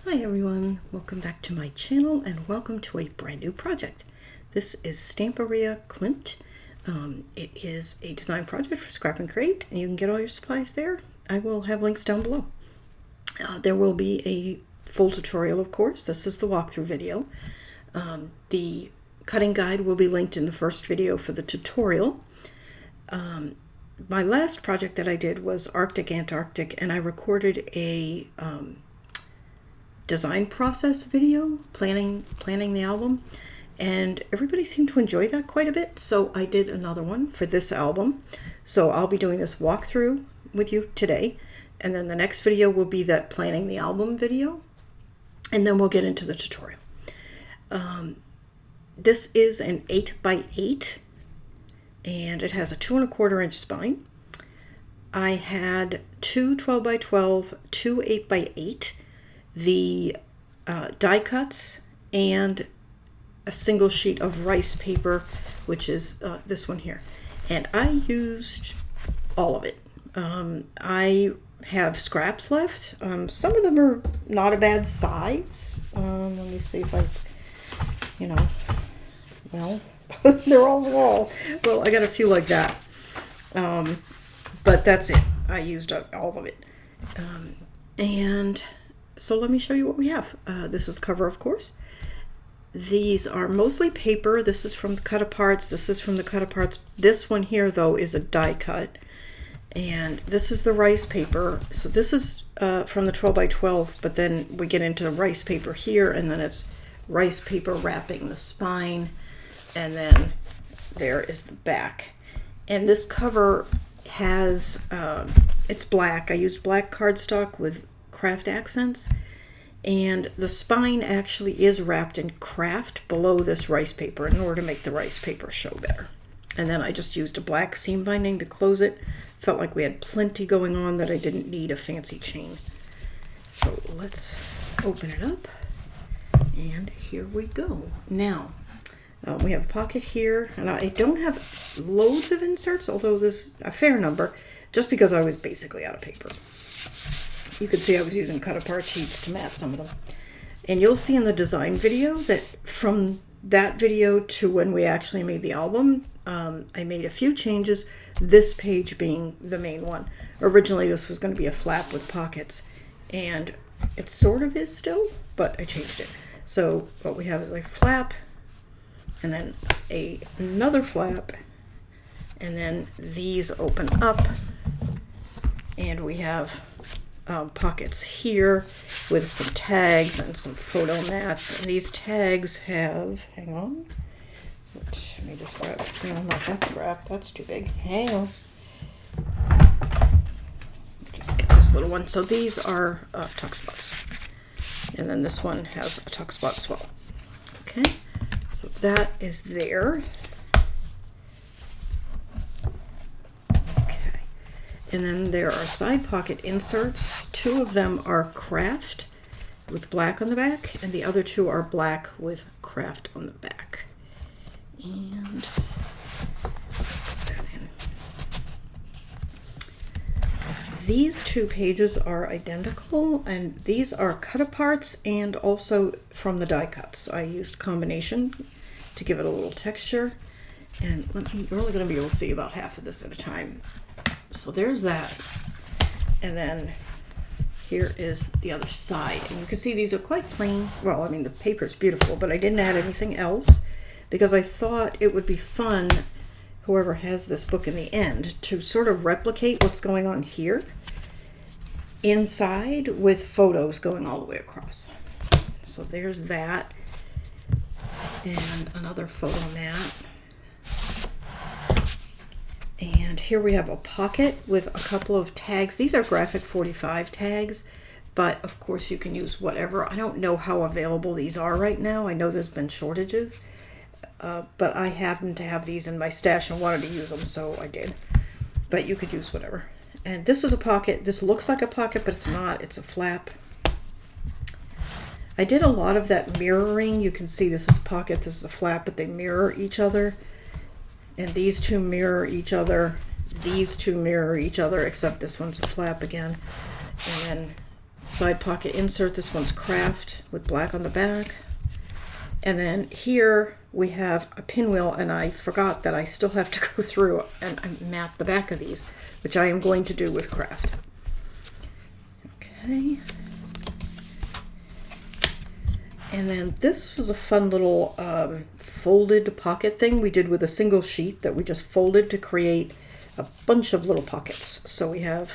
Hi everyone, welcome back to my channel and welcome to a brand new project. This is Stamperia Klimt. It is a design project for Scrap and Create and you can get all your supplies there. I will have links down below. There will be a full tutorial, of course. This is the walkthrough video. The cutting guide will be linked in the first video for the tutorial. My last project that I did was Arctic Antarctic, and I recorded a design process video planning the album, and everybody seemed to enjoy that quite a bit, so I did another one for this album. So I'll be doing this walkthrough with you today, and then the next video will be that planning the album video, and then we'll get into the tutorial. This is an 8x8 and it has a 2 1/4 inch spine. I had two 12x12, two 8x8, the die cuts, and a single sheet of rice paper, which is this one here. And I used all of it. I have scraps left. Some of them are not a bad size. Let me see if I, well, they're all small. Well, I got a few like that. But that's it. I used all of it. And so let me show you what we have. This is the cover, of course. These are mostly paper. This is from the cut-aparts. This is from the cut-aparts. This one here, though, is a die cut. And this is the rice paper. So this is from the 12x12, but then we get into the rice paper here, and then it's rice paper wrapping the spine. And then there is the back. And this cover has, it's black. I used black cardstock with craft accents, and the spine actually is wrapped in craft below this rice paper in order to make the rice paper show better. And then I just used a black seam binding to close it. Felt like we had plenty going on that I didn't need a fancy chain. So let's open it up, and here we go. Now we have a pocket here, and I don't have loads of inserts, although there's a fair number, just because I was basically out of paper. You can see I was using cut-apart sheets to mat some of them. And you'll see in the design video that from that video to when we actually made the album, I made a few changes, this page being the main one. Originally this was going to be a flap with pockets, and it sort of is still, but I changed it. So what we have is a flap, and then another flap, and then these open up, and we have pockets here with some tags and some photo mats. And these tags have, hang on, let me just grab, no, not that's wrapped, that's too big, hang on. Just get this little one. So these are tuck spots, and then this one has a tuck spot as well. Okay, so that is there. Okay, and then there are side pocket inserts. Two of them are craft with black on the back, and the other two are black with craft on the back. And put that in. These two pages are identical, and these are cut-aparts and also from the die cuts. I used combination to give it a little texture, and you're only going to be able to see about half of this at a time. So there's that, and then here is the other side, and you can see these are quite plain. Well, I mean, the paper is beautiful, but I didn't add anything else because I thought it would be fun, whoever has this book in the end, to sort of replicate what's going on here inside with photos going all the way across. So there's that, and another photo mat. And here we have a pocket with a couple of tags. These are graphic 45 tags, but of course you can use whatever. I don't know how available these are right now. I know there's been shortages, but I happen to have these in my stash and wanted to use them, so I did. But you could use whatever. And this is a pocket. This looks like a pocket, but it's not. It's a flap. I did a lot of that mirroring. You can see this is a pocket, this is a flap, but they mirror each other. And these two mirror each other. These two mirror each other, except this one's a flap again. And then side pocket insert. This one's craft with black on the back. And then here we have a pinwheel, and I forgot that I still have to go through and mat the back of these, which I am going to do with craft. Okay. And then this was a fun little folded pocket thing we did with a single sheet that we just folded to create a bunch of little pockets. So we have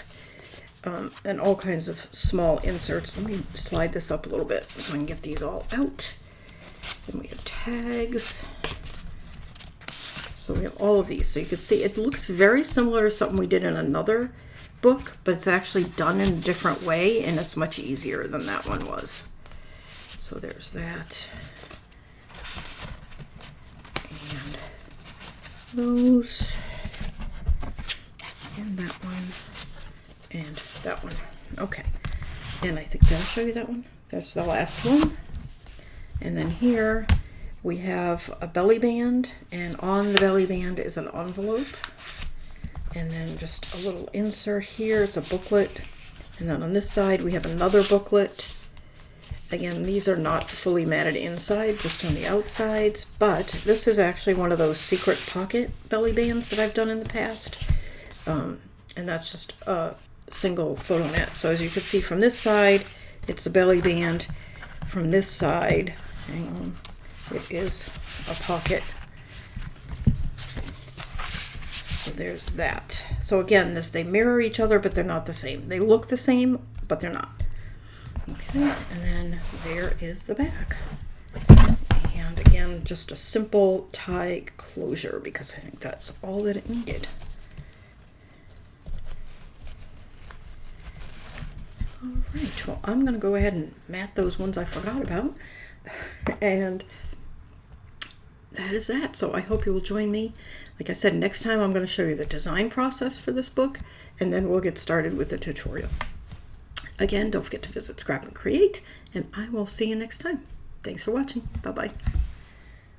and all kinds of small inserts. Let me slide this up a little bit so I can get these all out. Then we have tags. So we have all of these. So you can see it looks very similar to something we did in another book, but it's actually done in a different way, and it's much easier than that one was. So there's that. And those. And that one. And that one. Okay. And I think, did I show you that one? That's the last one. And then here we have a belly band, and on the belly band is an envelope. And then just a little insert here. It's a booklet. And then on this side we have another booklet. Again, these are not fully matted inside, just on the outsides, but this is actually one of those secret pocket belly bands that I've done in the past. And that's just a single photo mat. So as you can see from this side, it's a belly band. From this side, hang on, it is a pocket. So there's that. So again, they mirror each other, but they're not the same. They look the same, but they're not. Okay, and then there is the back. And again, just a simple tie closure, because I think that's all that it needed. All right, well, I'm going to go ahead and mat those ones I forgot about. And that is that. So I hope you will join me. Like I said, next time I'm going to show you the design process for this book, and then we'll get started with the tutorial. Again, don't forget to visit Scrap and Create, and I will see you next time. Thanks for watching. Bye-bye.